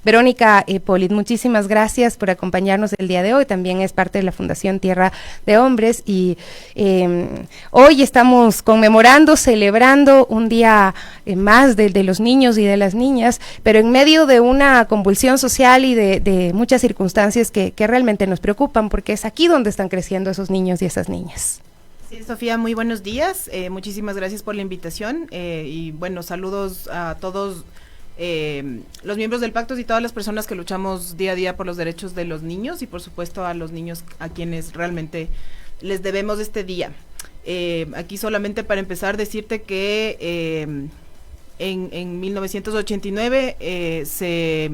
Verónica Polit, muchísimas gracias por acompañarnos el día de hoy. También es parte de la Fundación Tierra de Hombres y hoy estamos conmemorando, celebrando un día más de los niños y de las niñas, pero en medio de una convulsión social y de muchas circunstancias que realmente nos preocupan, porque es aquí donde están creciendo esos niños y esas niñas. Sí, Sofía, muy buenos días, muchísimas gracias por la invitación y bueno, saludos a todos los miembros del Pacto y todas las personas que luchamos día a día por los derechos de los niños y por supuesto a los niños a quienes realmente les debemos este día. Aquí solamente para empezar decirte que en 1989 se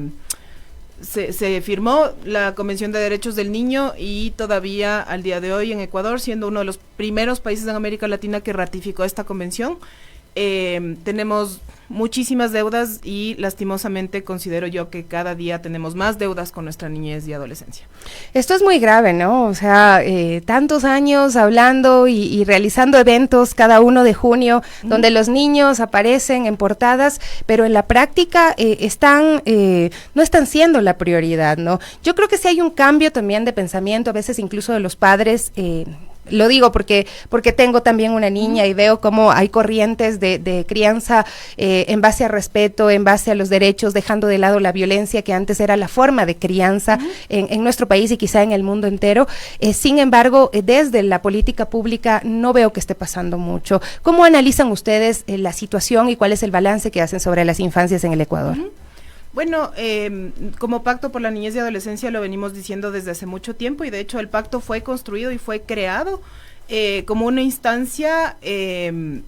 firmó la Convención de Derechos del Niño y todavía al día de hoy en Ecuador, siendo uno de los primeros países en América Latina que ratificó esta convención, tenemos muchísimas deudas y lastimosamente considero yo que cada día tenemos más deudas con nuestra niñez y adolescencia. Esto es muy grave, ¿no? O sea, tantos años hablando y realizando eventos cada 1 de junio, donde los niños aparecen en portadas, pero en la práctica no están siendo la prioridad, ¿no? Yo creo que sí hay un cambio también de pensamiento, a veces incluso de los padres. Lo digo porque tengo también una niña y veo cómo hay corrientes de crianza en base a respeto, en base a los derechos, dejando de lado la violencia que antes era la forma de crianza en nuestro país y quizá en el mundo entero. Sin embargo, desde la política pública no veo que esté pasando mucho. ¿Cómo analizan ustedes la situación y cuál es el balance que hacen sobre las infancias en el Ecuador? Bueno, como Pacto por la Niñez y Adolescencia lo venimos diciendo desde hace mucho tiempo y de hecho el pacto fue construido y fue creado como una instancia de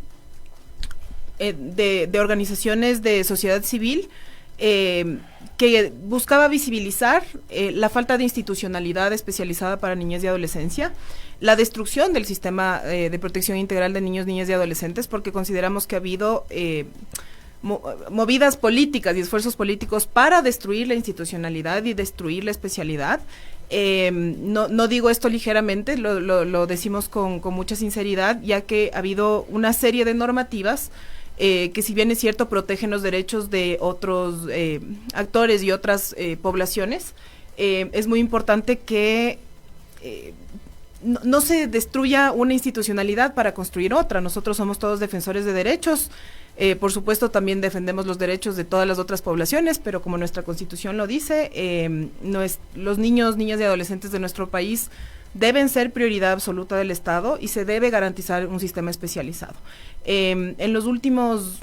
organizaciones de sociedad civil que buscaba visibilizar la falta de institucionalidad especializada para niñez y adolescencia, la destrucción del sistema de protección integral de niños, niñas y adolescentes, porque consideramos que ha habido movidas políticas y esfuerzos políticos para destruir la institucionalidad y destruir la especialidad. No digo esto ligeramente, lo decimos con mucha sinceridad, ya que ha habido una serie de normativas que si bien es cierto protegen los derechos de otros actores y otras poblaciones, es muy importante que no se destruya una institucionalidad para construir otra. Nosotros somos todos defensores de derechos. Por supuesto también defendemos los derechos de todas las otras poblaciones, pero como nuestra Constitución lo dice, los niños, niñas y adolescentes de nuestro país deben ser prioridad absoluta del Estado y se debe garantizar un sistema especializado. En los últimos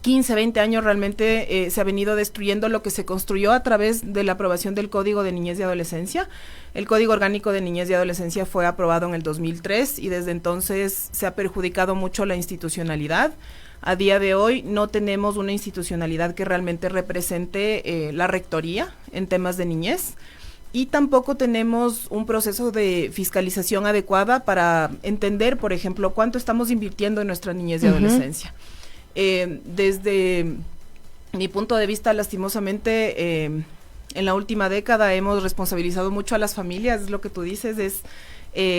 15, 20 años realmente se ha venido destruyendo lo que se construyó a través de la aprobación del Código de Niñez y Adolescencia. El Código Orgánico de Niñez y Adolescencia fue aprobado en el 2003 y desde entonces se ha perjudicado mucho la institucionalidad. A día de hoy no tenemos una institucionalidad que realmente represente la rectoría en temas de niñez y tampoco tenemos un proceso de fiscalización adecuada para entender, por ejemplo, cuánto estamos invirtiendo en nuestra niñez y adolescencia. Desde mi punto de vista, lastimosamente, en la última década hemos responsabilizado mucho a las familias, es lo que tú dices, es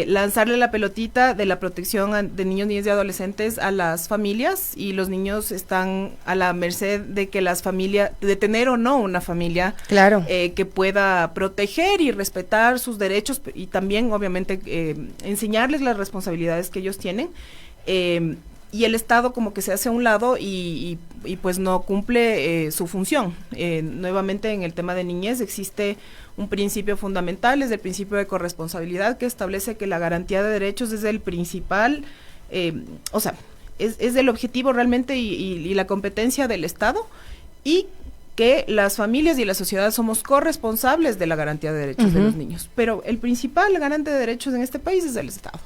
lanzarle la pelotita de la protección de niños, niñas y adolescentes a las familias y los niños están a la merced de que las familias, de tener o no una familia claro, que pueda proteger y respetar sus derechos y también obviamente enseñarles las responsabilidades que ellos tienen. Y el Estado como que se hace a un lado y pues no cumple su función. Nuevamente en el tema de niñez existe un principio fundamental, es el principio de corresponsabilidad que establece que la garantía de derechos es el principal, es el objetivo realmente y la competencia del Estado y que las familias y la sociedad somos corresponsables de la garantía de derechos de los niños. Pero el principal garante de derechos en este país es el Estado.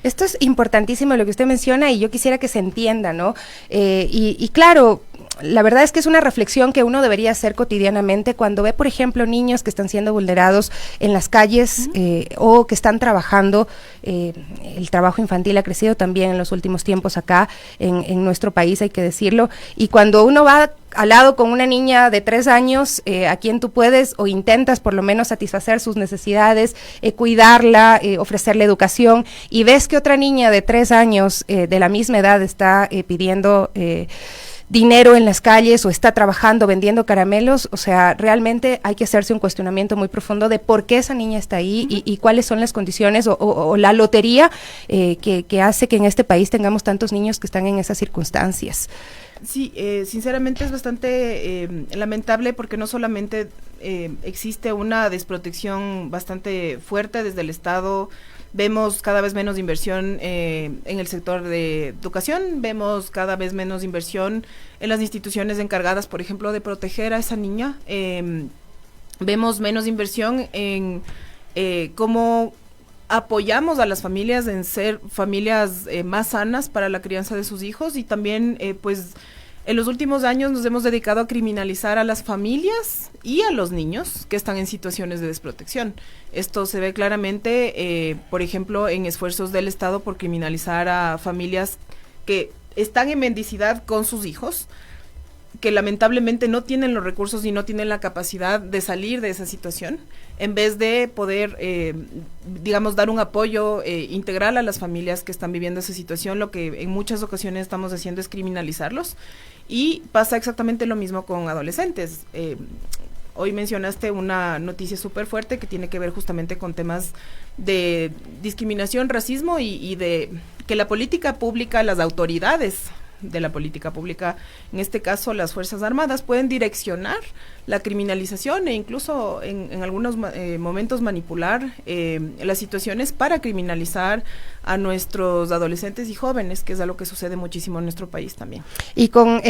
Esto es importantísimo lo que usted menciona y yo quisiera que se entienda, ¿no? Y claro, la verdad es que es una reflexión que uno debería hacer cotidianamente cuando ve, por ejemplo, niños que están siendo vulnerados en las calles o que están trabajando. El trabajo infantil ha crecido también en los últimos tiempos acá en nuestro país, hay que decirlo. Y cuando uno va al lado con una niña de 3 años, a quien tú puedes o intentas por lo menos satisfacer sus necesidades, cuidarla, ofrecerle educación, y ves que otra niña de 3 años de la misma edad está pidiendo dinero en las calles o está trabajando vendiendo caramelos. O sea, realmente hay que hacerse un cuestionamiento muy profundo de por qué esa niña está ahí y cuáles son las condiciones o la lotería que hace que en este país tengamos tantos niños que están en esas circunstancias. Sí, sinceramente es bastante lamentable porque no solamente existe una desprotección bastante fuerte desde el Estado. Vemos cada vez menos inversión en el sector de educación, vemos cada vez menos inversión en las instituciones encargadas, por ejemplo, de proteger a esa niña. Vemos menos inversión en cómo apoyamos a las familias en ser familias más sanas para la crianza de sus hijos, y también pues en los últimos años nos hemos dedicado a criminalizar a las familias y a los niños que están en situaciones de desprotección. Esto se ve claramente, por ejemplo, en esfuerzos del Estado por criminalizar a familias que están en mendicidad con sus hijos, que lamentablemente no tienen los recursos y no tienen la capacidad de salir de esa situación, en vez de poder, digamos, dar un apoyo integral a las familias que están viviendo esa situación. Lo que en muchas ocasiones estamos haciendo es criminalizarlos, y pasa exactamente lo mismo con adolescentes. Hoy mencionaste una noticia súper fuerte que tiene que ver justamente con temas de discriminación, racismo y de que la política pública, las autoridades de la política pública, en este caso las Fuerzas Armadas, pueden direccionar la criminalización e incluso en algunos momentos manipular las situaciones para criminalizar a nuestros adolescentes y jóvenes, que es algo que sucede muchísimo en nuestro país también. Y con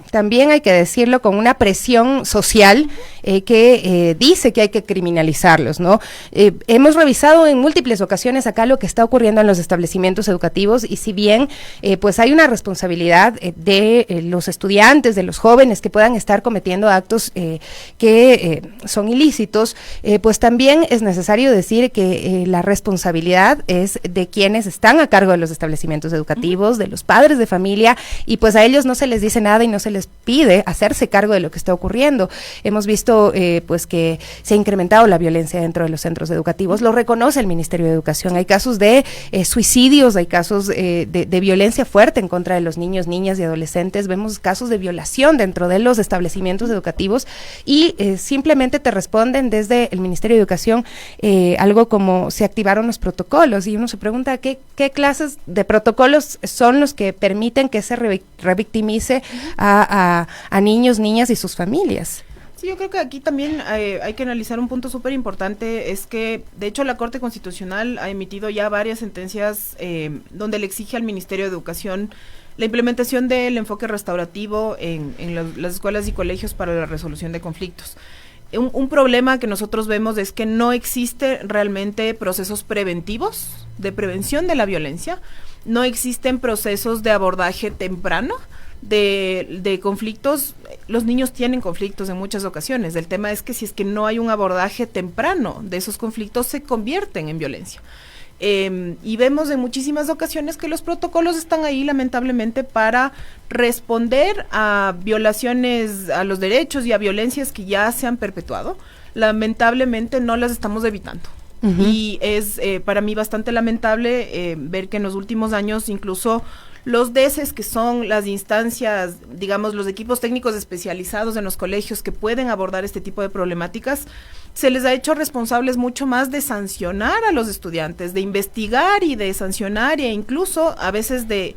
también hay que decirlo, con una presión social que dice que hay que criminalizarlos, ¿no? Hemos revisado en múltiples ocasiones acá lo que está ocurriendo en los establecimientos educativos, y si bien pues hay una responsabilidad de los estudiantes, de los jóvenes que puedan estar cometiendo actos que son ilícitos, pues también es necesario decir que la responsabilidad es de quienes están a cargo de los establecimientos educativos, de los padres de familia, y pues a ellos no se les dice nada y no se les pide hacerse cargo de lo que está ocurriendo. Hemos visto pues que se ha incrementado la violencia dentro de los centros educativos, lo reconoce el Ministerio de Educación. Hay casos de suicidios, hay casos de violencia fuerte en contra de los niños, niñas y adolescentes, vemos casos de violación dentro de los establecimientos educativos, y simplemente te responden desde el Ministerio de Educación algo como se activaron los protocolos, y uno se pregunta qué clases de protocolos son los que permiten que se revictimice a niños, niñas y sus familias. Sí, yo creo que aquí también hay que analizar un punto súper importante, es que de hecho la Corte Constitucional ha emitido ya varias sentencias donde le exige al Ministerio de Educación la implementación del enfoque restaurativo en las escuelas y colegios para la resolución de conflictos. Un problema que nosotros vemos es que no existe realmente procesos preventivos de prevención de la violencia, no existen procesos de abordaje temprano de conflictos. Los niños tienen conflictos en muchas ocasiones. El tema es que si es que no hay un abordaje temprano de esos conflictos, se convierten en violencia. Y vemos en muchísimas ocasiones que los protocolos están ahí lamentablemente para responder a violaciones a los derechos y a violencias que ya se han perpetuado. Lamentablemente no las estamos evitando. Y es para mí bastante lamentable ver que en los últimos años incluso los DECES, que son las instancias, digamos, los equipos técnicos especializados en los colegios que pueden abordar este tipo de problemáticas, se les ha hecho responsables mucho más de sancionar a los estudiantes, de investigar y de sancionar, e incluso a veces de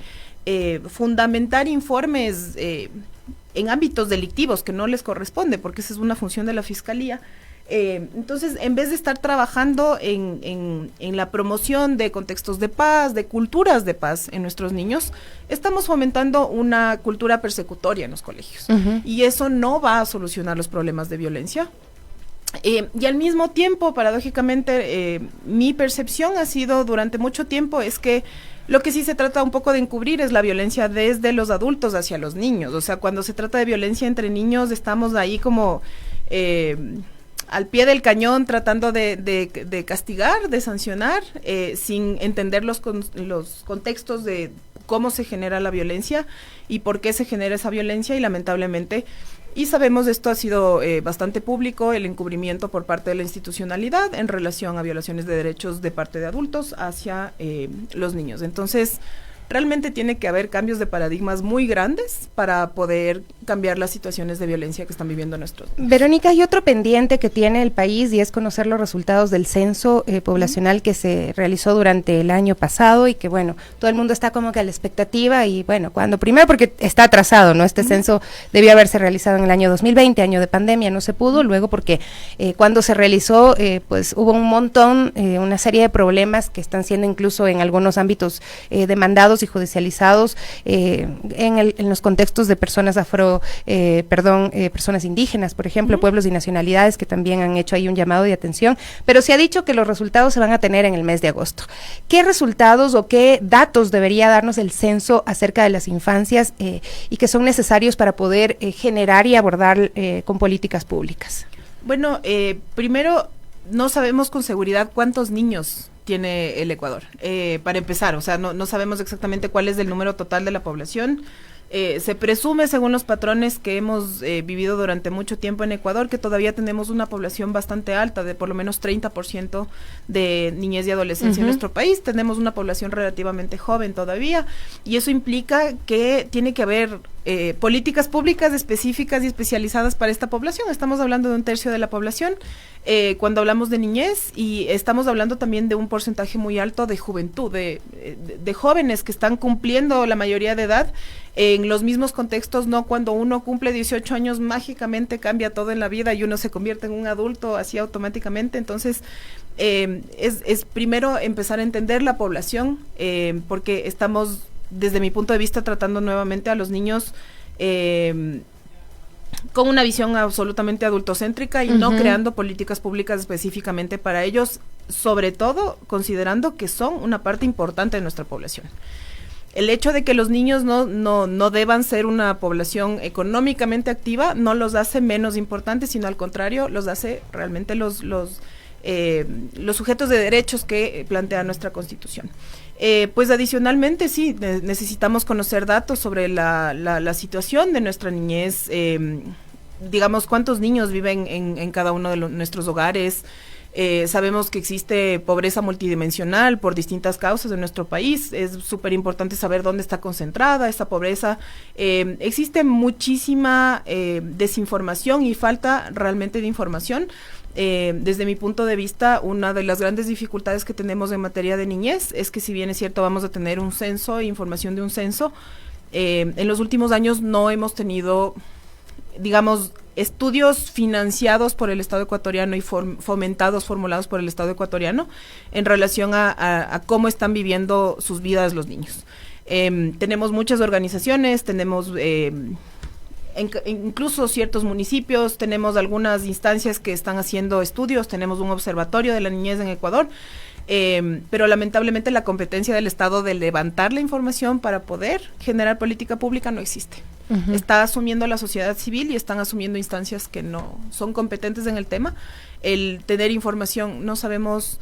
fundamentar informes en ámbitos delictivos que no les corresponde, porque esa es una función de la Fiscalía. Entonces, en vez de estar trabajando en la promoción de contextos de paz, de culturas de paz en nuestros niños, estamos fomentando una cultura persecutoria en los colegios. Y eso no va a solucionar los problemas de violencia. Y al mismo tiempo, paradójicamente, mi percepción ha sido durante mucho tiempo es que lo que sí se trata un poco de encubrir es la violencia desde los adultos hacia los niños. O sea, cuando se trata de violencia entre niños, estamos ahí como al pie del cañón tratando de castigar, de sancionar, sin entender los contextos de cómo se genera la violencia y por qué se genera esa violencia, y lamentablemente, y sabemos esto ha sido bastante público, el encubrimiento por parte de la institucionalidad en relación a violaciones de derechos de parte de adultos hacia los niños. Entonces, realmente tiene que haber cambios de paradigmas muy grandes para poder cambiar las situaciones de violencia que están viviendo nuestros. Verónica, hay otro pendiente que tiene el país y es conocer los resultados del censo poblacional que se realizó durante el año pasado y que, bueno, todo el mundo está como que a la expectativa y, bueno, cuando primero porque está atrasado, ¿no? Este censo debió haberse realizado en el año 2020, año de pandemia, no se pudo, luego porque cuando se realizó, pues hubo un montón, una serie de problemas que están siendo incluso en algunos ámbitos demandados y judicializados en los contextos de personas personas indígenas, por ejemplo, pueblos y nacionalidades que también han hecho ahí un llamado de atención, pero se ha dicho que los resultados se van a tener en el mes de agosto. ¿Qué resultados o qué datos debería darnos el censo acerca de las infancias y que son necesarios para poder generar y abordar con políticas públicas? Bueno, primero, no sabemos con seguridad cuántos niños tiene el Ecuador, para empezar, o sea, no sabemos exactamente cuál es el número total de la población. Se presume, según los patrones que hemos vivido durante mucho tiempo en Ecuador, que todavía tenemos una población bastante alta, de por lo menos 30% de niñez y adolescencia en nuestro país. Tenemos una población relativamente joven todavía, y eso implica que tiene que haber políticas públicas específicas y especializadas para esta población. Estamos hablando de 1/3 de la población cuando hablamos de niñez, y estamos hablando también de un porcentaje muy alto de juventud, de jóvenes que están cumpliendo la mayoría de edad en los mismos contextos. No cuando uno cumple 18 años mágicamente cambia todo en la vida y uno se convierte en un adulto así automáticamente. Entonces es primero empezar a entender la población, porque estamos, desde mi punto de vista, tratando nuevamente a los niños con una visión absolutamente adultocéntrica y no creando políticas públicas específicamente para ellos, sobre todo considerando que son una parte importante de nuestra población. El hecho de que los niños no deban ser una población económicamente activa no los hace menos importantes, sino al contrario, los hace realmente los sujetos de derechos que plantea nuestra Constitución. Pues adicionalmente sí, necesitamos conocer datos sobre la situación de nuestra niñez, digamos cuántos niños viven en cada uno de nuestros hogares. Sabemos que existe pobreza multidimensional por distintas causas en nuestro país. Es súper importante saber dónde está concentrada esta pobreza. Existe muchísima desinformación y falta realmente de información. Desde mi punto de vista, una de las grandes dificultades que tenemos en materia de niñez es que, si bien es cierto, vamos a tener un censo, información de un censo, en los últimos años no hemos tenido, digamos, estudios financiados por el Estado ecuatoriano y formulados por el Estado ecuatoriano en relación a cómo están viviendo sus vidas los niños. Tenemos muchas organizaciones, tenemos incluso ciertos municipios, tenemos algunas instancias que están haciendo estudios, tenemos un observatorio de la niñez en Ecuador, pero lamentablemente la competencia del Estado de levantar la información para poder generar política pública no existe. Está asumiendo la sociedad civil y están asumiendo instancias que no son competentes en el tema. El tener información, no sabemos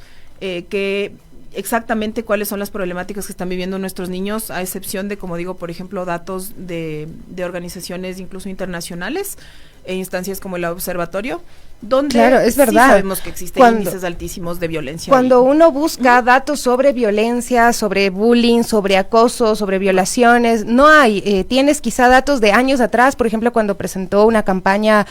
exactamente cuáles son las problemáticas que están viviendo nuestros niños, a excepción de, como digo, por ejemplo, datos de organizaciones incluso internacionales e instancias como el observatorio, donde claro, es verdad. Sí sabemos que existen índices altísimos de violencia. Cuando uno busca datos sobre violencia, sobre bullying, sobre acoso, sobre violaciones, no hay. Tienes quizá datos de años atrás, por ejemplo, cuando presentó una campaña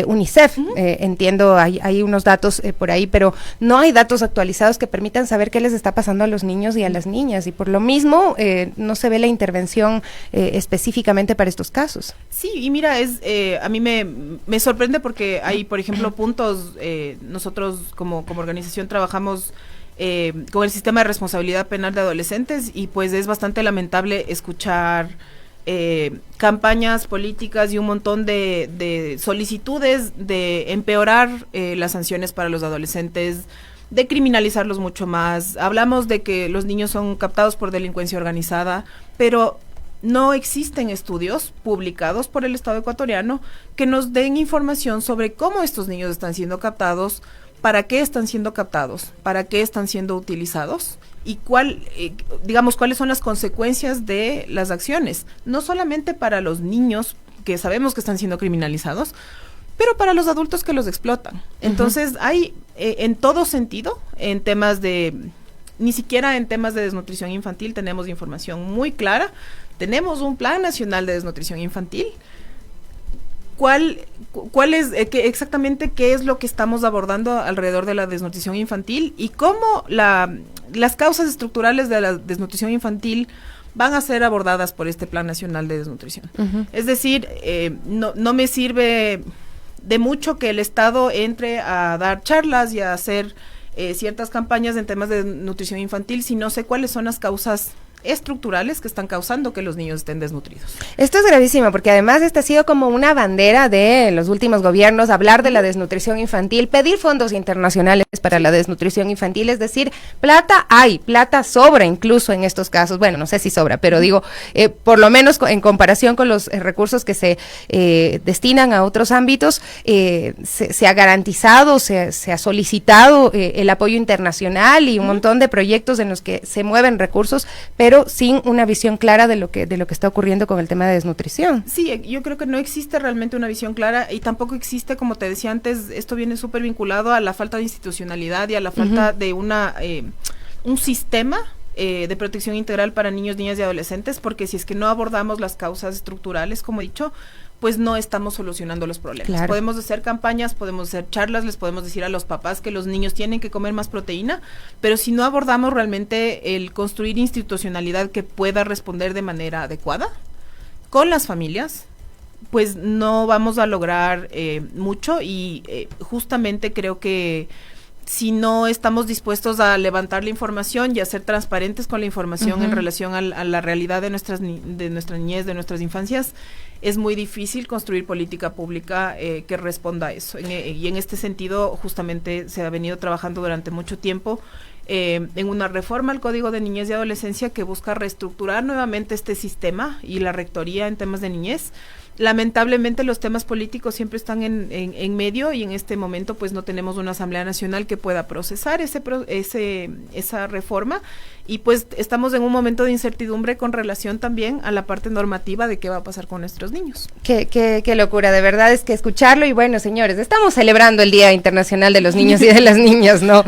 UNICEF, entiendo, hay unos datos por ahí, pero no hay datos actualizados que permitan saber qué les está pasando a los niños y a las niñas, y por lo mismo no se ve la intervención específicamente para estos casos. Sí, y mira, a mí me sorprende porque hay, por ejemplo, puntos, nosotros como organización trabajamos con el sistema de responsabilidad penal de adolescentes, y pues es bastante lamentable escuchar campañas políticas y un montón de solicitudes de empeorar las sanciones para los adolescentes, de criminalizarlos mucho más. Hablamos de que los niños son captados por delincuencia organizada, pero no existen estudios publicados por el Estado ecuatoriano que nos den información sobre cómo estos niños están siendo captados, para qué están siendo captados, para qué están siendo utilizados y cuáles son las consecuencias de las acciones, no solamente para los niños que sabemos que están siendo criminalizados, pero para los adultos que los explotan. Entonces hay en todo sentido, en temas de Ni siquiera en temas de desnutrición infantil tenemos información muy clara. Tenemos un Plan Nacional de Desnutrición Infantil. ¿Cuál es exactamente qué es lo que estamos abordando alrededor de la desnutrición infantil y cómo las causas estructurales de la desnutrición infantil van a ser abordadas por este Plan Nacional de Desnutrición? Es decir, no me sirve de mucho que el Estado entre a dar charlas y a hacer ciertas campañas en temas de nutrición infantil si no sé cuáles son las causas estructurales que están causando que los niños estén desnutridos. Esto es gravísimo porque además esta ha sido como una bandera de los últimos gobiernos, hablar de la desnutrición infantil, pedir fondos internacionales para la desnutrición infantil, es decir, plata hay, plata sobra incluso en estos casos, bueno, no sé si sobra, pero digo, por lo menos en comparación con los recursos que se destinan a otros ámbitos, se ha garantizado, se ha solicitado el apoyo internacional y un montón de proyectos en los que se mueven recursos, pero sin una visión clara de lo que está ocurriendo con el tema de desnutrición. Sí, yo creo que no existe realmente una visión clara y tampoco existe, como te decía antes, esto viene súper vinculado a la falta de institucionalidad y a la falta de un sistema de protección integral para niños, niñas y adolescentes, porque si es que no abordamos las causas estructurales, como he dicho, pues no estamos solucionando los problemas. Claro. Podemos hacer campañas, podemos hacer charlas, les podemos decir a los papás que los niños tienen que comer más proteína, pero si no abordamos realmente el construir institucionalidad que pueda responder de manera adecuada con las familias, pues no vamos a lograr mucho y justamente creo que si no estamos dispuestos a levantar la información y a ser transparentes con la información en relación a la realidad de nuestra niñez, de nuestras infancias, es muy difícil construir política pública que responda a eso. Y en este sentido, justamente se ha venido trabajando durante mucho tiempo en una reforma al Código de Niñez y Adolescencia que busca reestructurar nuevamente este sistema y la rectoría en temas de niñez. Lamentablemente los temas políticos siempre están en medio y en este momento pues no tenemos una Asamblea Nacional que pueda procesar esa reforma y pues estamos en un momento de incertidumbre con relación también a la parte normativa de qué va a pasar con nuestros niños. Qué locura, de verdad es que escucharlo y bueno, señores, estamos celebrando el Día Internacional de los Niños y de las Niñas, ¿no?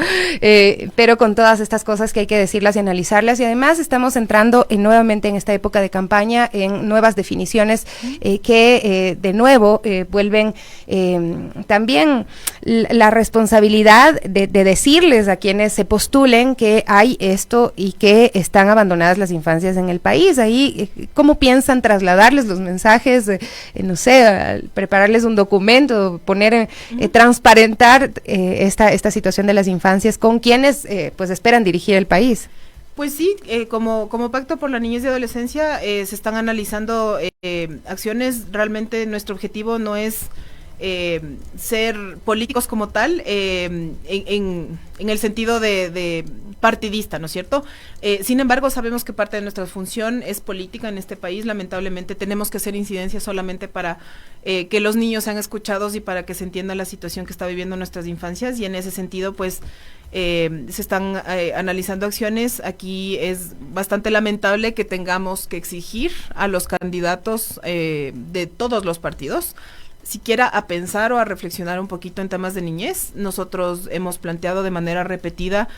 Pero con todas estas cosas que hay que decirlas y analizarlas y además estamos entrando nuevamente en esta época de campaña en nuevas definiciones que de nuevo vuelven también la responsabilidad de decirles a quienes se postulen que hay esto y que están abandonadas las infancias en el país. Ahí, ¿cómo piensan trasladarles los mensajes? No sé, prepararles un documento, transparentar esta situación de las infancias con quienes pues esperan dirigir el país. Pues sí, como Pacto por la Niñez y Adolescencia se están analizando acciones. Realmente nuestro objetivo no es ser políticos como tal en el sentido de partidista, ¿no es cierto? Sin embargo, sabemos que parte de nuestra función es política en este país. Lamentablemente tenemos que hacer incidencia solamente para que los niños sean escuchados y para que se entienda la situación que está viviendo nuestras infancias y en ese sentido pues se están analizando acciones. Aquí es bastante lamentable que tengamos que exigir a los candidatos de todos los partidos siquiera a pensar o a reflexionar un poquito en temas de niñez. Nosotros hemos planteado de manera repetida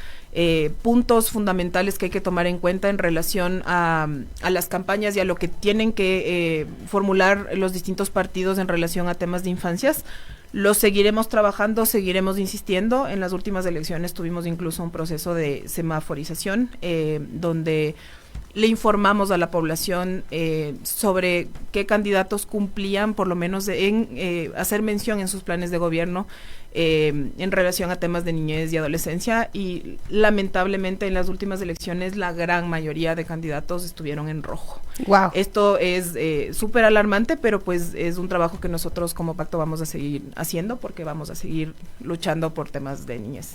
puntos fundamentales que hay que tomar en cuenta en relación a las campañas y a lo que tienen que formular los distintos partidos en relación a temas de infancias. Los seguiremos trabajando, seguiremos insistiendo. En las últimas elecciones tuvimos incluso un proceso de semaforización donde le informamos a la población sobre qué candidatos cumplían, por lo menos en hacer mención en sus planes de gobierno en relación a temas de niñez y adolescencia, y lamentablemente en las últimas elecciones la gran mayoría de candidatos estuvieron en rojo. Wow. Esto es súper alarmante, pero pues es un trabajo que nosotros como Pacto vamos a seguir haciendo porque vamos a seguir luchando por temas de niñez.